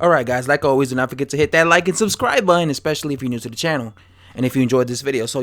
Alright guys, like always, do not forget to hit that like and subscribe button, especially if you're new to the channel and if you enjoyed this video. So,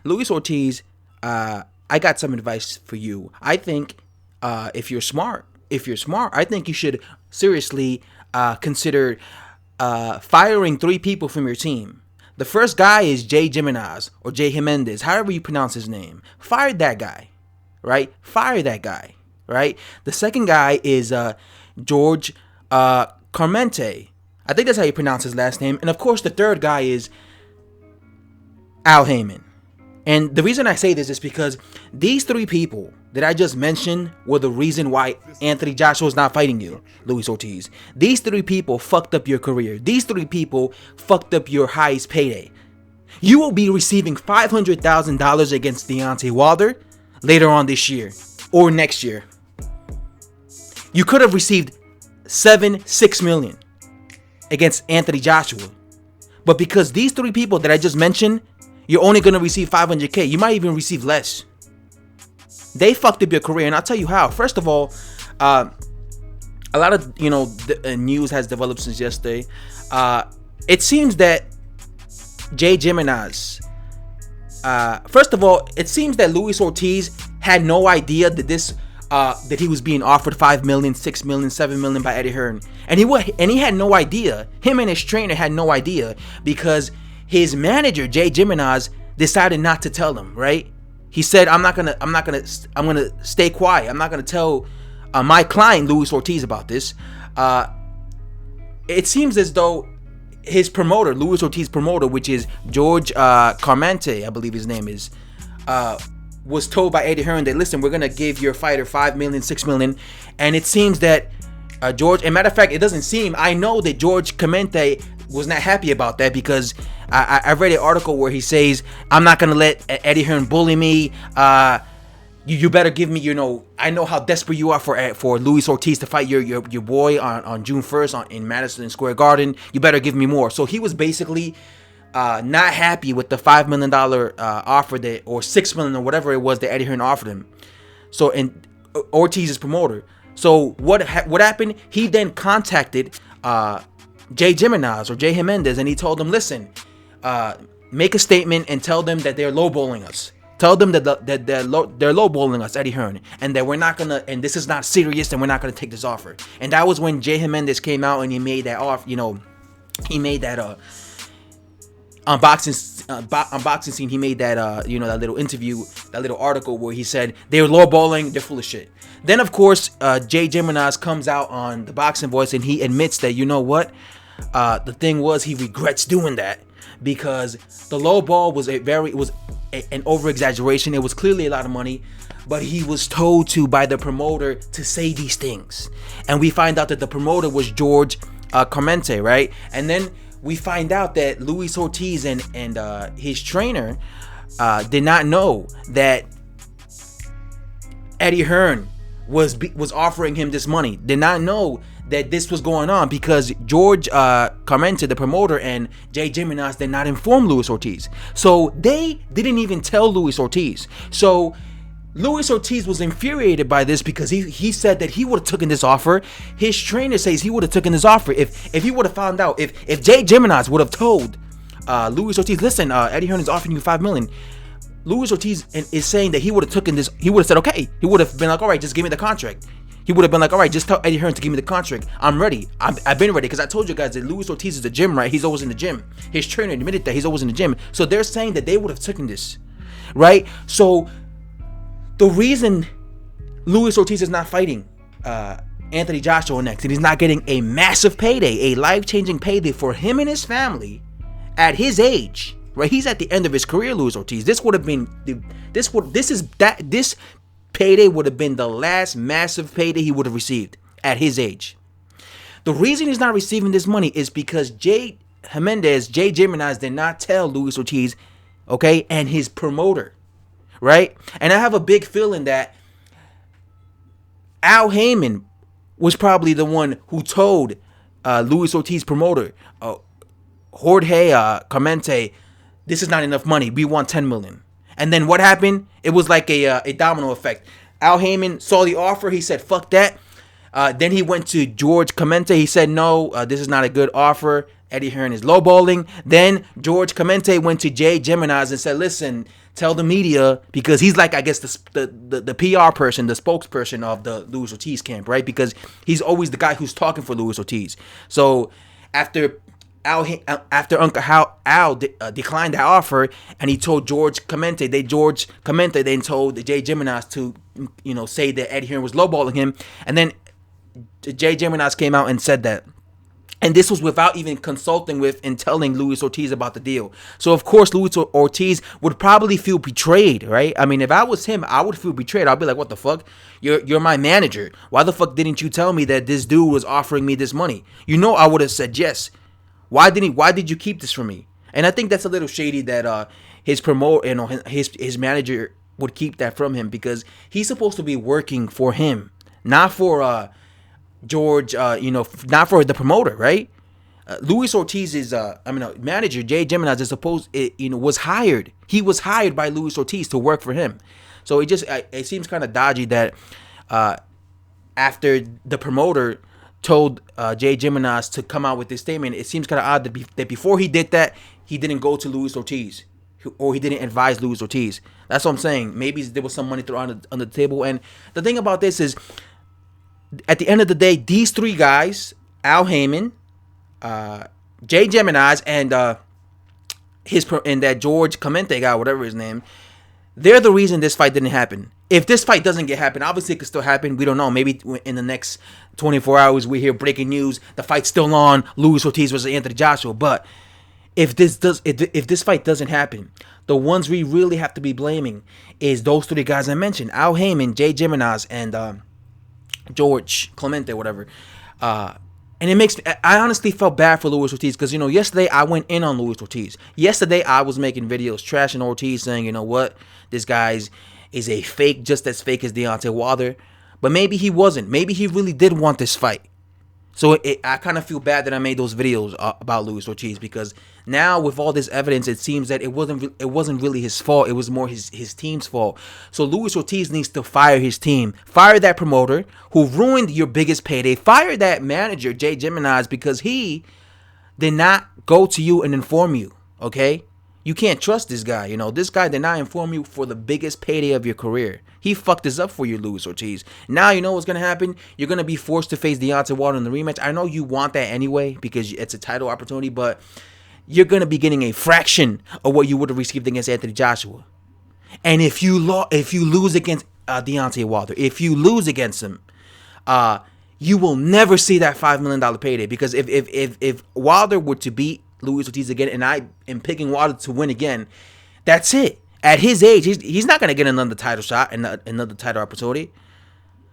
Luis Ortiz, I got some advice for you. I think if you're smart, I think you should seriously consider firing 3 people from your team. The first guy is Jay Jimenez or Jay Jimenez, however you pronounce his name. Fire that guy, right? Fire that guy, right? The second guy is George Carmente. I think that's how you pronounce his last name. And of course, the third guy is Al Heyman. And the reason I say this is because these 3 people that I just mentioned were the reason why Anthony Joshua is not fighting you, Luis Ortiz. These 3 people fucked up your career. These 3 people fucked up your highest payday. You will be receiving $500,000 against Deontay Wilder later on this year or next year. You could have received $6 million against Anthony Joshua. But because these 3 people that I just mentioned, you're only going to receive $500K. You might even receive less. They fucked up your career, and I'll tell you how. First of all, a lot of news has developed since yesterday. It seems that Jay Jimenez. First of all, it seems that Luis Ortiz had no idea that that he was being offered $5 million, $6 million, $7 million by Eddie Hearn, and he had no idea. Him and his trainer had no idea because his manager Jay Jimenez decided not to tell him. Right? He said, I'm gonna stay quiet. I'm not gonna tell my client Luis Ortiz about this. It seems as though his promoter, Luis Ortiz's promoter, which is George Carmente, I believe his name is, was told by Eddie Hearn that, listen, we're gonna give your fighter $5 million, $6 million, and it seems that George, and matter of fact, it doesn't seem, I know that George Carmente was not happy about that because I read an article where he says, I'm not gonna let Eddie Hearn bully me. You better give me, I know how desperate you are for Luis Ortiz to fight your boy on June 1st in Madison Square Garden. You better give me more. So he was basically not happy with the $5 million offer or $6 million or whatever it was that Eddie Hearn offered him. So, and Ortiz's promoter. So what happened? He then contacted Jay Jimenez or Jay Jimenez, and he told them, listen, make a statement and tell them that they're lowballing us. Tell them that they're lowballing us, Eddie Hearn, and that we're not gonna, and this is not serious, and we're not gonna take this offer. And that was when Jay Jimenez came out and he made that offer. He made that unboxing scene. He made that that little interview, that little article where he said they're lowballing, they're full of shit. Then of course Jay Jimenez comes out on the Boxing Voice and he admits that the thing was he regrets doing that because the low ball was an over exaggeration. It was clearly a lot of money, but he was told to by the promoter to say these things, and we find out that the promoter was George Carmente, right? And then we find out that Luis Ortiz and his trainer did not know that Eddie Hearn was offering him this money. Did not know that this was going on because George Carmente, the promoter, and Jay Jimenez did not inform Luis Ortiz. So they didn't even tell Luis Ortiz. So Luis Ortiz was infuriated by this because he said that he would have taken this offer. His trainer says he would have taken this offer if he would have found out. If Jay Jimenez would have told Luis Ortiz, listen, Eddie Hearn is offering you $5 million. Luis Ortiz is saying that he would have taken this. He would have said, okay. He would have been like, all right, just give me the contract. He would have been like, all right, just tell Eddie Hearn to give me the contract. I'm ready. I've been ready because I told you guys that Luis Ortiz is the gym, right? He's always in the gym. His trainer admitted that he's always in the gym. So they're saying that they would have taken this, right? So the reason Luis Ortiz is not fighting Anthony Joshua next, and he's not getting a massive payday, a life-changing payday for him and his family at his age, right? He's at the end of his career, Luis Ortiz. This would have been this payday would have been the last massive payday he would have received at his age. The reason he's not receiving this money is because Jay Jimenez did not tell Luis Ortiz, okay, and his promoter, right? And I have a big feeling that Al Heyman was probably the one who told Luis Ortiz's promoter, Jorge Carmente, this is not enough money. We want $10 million. And then what happened? It was like a domino effect. Al Heyman saw the offer. He said, fuck that. Then he went to George Clemente. He said, no, this is not a good offer. Eddie Hearn is lowballing. Then George Clemente went to Jay Gemini's and said, listen, tell the media, because he's like, I guess, the PR person, the spokesperson of the Luis Ortiz camp, right? Because he's always the guy who's talking for Luis Ortiz. So after Uncle Al declined that offer, and he told George Clemente then told the Jay Gemini's to, say that Eddie Hearn was lowballing him. And then Jay Gemini's came out and said that. And this was without even consulting with and telling Luis Ortiz about the deal. So, of course, Luis Ortiz would probably feel betrayed, right? I mean, if I was him, I would feel betrayed. I'd be like, what the fuck? You're my manager. Why the fuck didn't you tell me that this dude was offering me this money? I would have said yes. Why did you keep this from me? And I think that's a little shady that his manager would keep that from him, because he's supposed to be working for him, not for George, not for the promoter, right? Luis Ortiz's manager, Jay Gemini, was hired. He was hired by Luis Ortiz to work for him. So it seems kind of dodgy that after the promoter told Jay Geminis to come out with this statement, it seems kind of odd that before he did that, he didn't go to Luis Ortiz, or he didn't advise Luis Ortiz. That's what I'm saying. Maybe there was some money thrown on the table. And the thing about this is, at the end of the day, these three guys, Al Heyman, Jay Geminis, and that George Clemente guy, whatever his name, they're the reason this fight didn't happen. If this fight doesn't happen, obviously it could still happen. We don't know. Maybe in the next 24 hours we hear breaking news, the fight's still on, Luis Ortiz versus Anthony Joshua. But if this fight doesn't happen, the ones we really have to be blaming is those three guys I mentioned: Al Heyman, Jay Geminis, and George Clemente, whatever. And I honestly felt bad for Luis Ortiz, because, yesterday I went in on Luis Ortiz. Yesterday I was making videos trashing Ortiz, saying, what, this guy's is a fake, just as fake as Deontay Wilder. But maybe he wasn't. Maybe he really did want this fight. So I kind of feel bad that I made those videos about Luis Ortiz, because now with all this evidence, it seems that it wasn't really his fault. It was more his team's fault. So Luis Ortiz needs to fire his team. Fire that promoter who ruined your biggest payday. Fire that manager, Jay Geminis, because he did not go to you and inform you, okay? You can't trust this guy. This guy did not inform you for the biggest payday of your career. He fucked this up for you, Luis Ortiz. Now you know what's going to happen? You're going to be forced to face Deontay Wilder in the rematch. I know you want that anyway, because it's a title opportunity, but you're going to be getting a fraction of what you would have received against Anthony Joshua. And if you lose against Deontay Wilder, if you lose against him, you will never see that $5 million payday. Because if Wilder were to beat Luis Ortiz again, and I am picking Wilder to win again, that's it. At his age, he's not going to get another title shot and another title opportunity.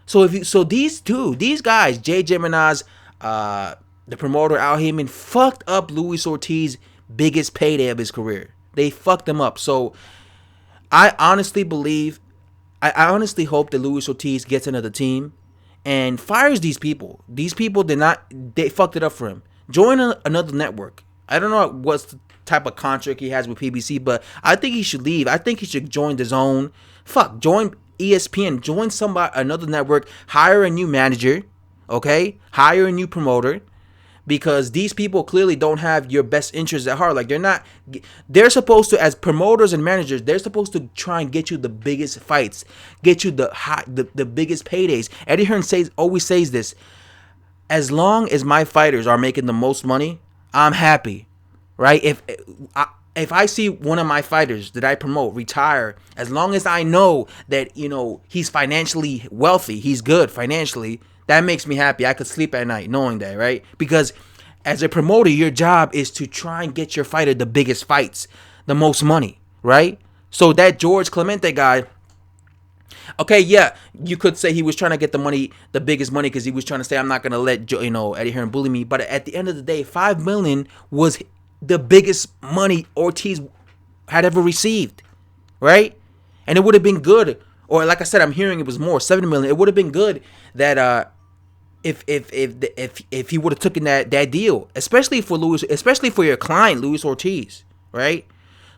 So these guys, Jay Geminis, the promoter Al Heyman, fucked up Luis Ortiz's biggest payday of his career. They fucked him up. So I honestly hope that Luis Ortiz gets another team and fires these people. These people they fucked it up for him. Join another network. I don't know what type of contract he has with PBC, but I think he should leave. I think he should join DAZN. Join ESPN. Join another network. Hire a new manager, okay? Hire a new promoter, because these people clearly don't have your best interests at heart. Like, they're supposed to, as promoters and managers, they're supposed to try and get you the biggest fights, get you the biggest paydays. Eddie Hearn always says this: as long as my fighters are making the most money, I'm happy, right? If I see one of my fighters that I promote retire, as long as I know that, he's financially wealthy, he's good financially, that makes me happy. I could sleep at night knowing that, right? Because as a promoter, your job is to try and get your fighter the biggest fights, the most money, right? So that George Clemente guy, okay, yeah, you could say he was trying to get the biggest money, because he was trying to say, I'm not going to let Eddie Hearn bully me. But at the end of the day, $5 million was the biggest money Ortiz had ever received, right? And it would have been good, or like I said, I'm hearing it was more, $7 million. It would have been good that if he would have taken that deal, especially for your client, Luis Ortiz, right?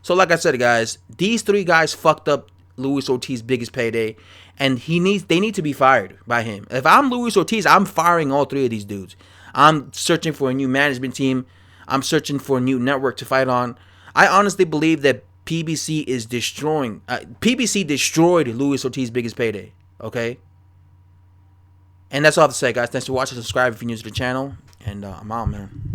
So like I said, guys, these three guys fucked up Luis Ortiz's biggest payday, and they need to be fired by him. If I'm Luis Ortiz, I'm firing all three of these dudes. I'm searching for a new management team. I'm searching for a new network to fight on. I honestly believe that PBC is destroying. PBC destroyed Luis Ortiz's biggest payday. Okay. And that's all I have to say, guys. Thanks for watching. Subscribe if you're new to the channel. And I'm out, man.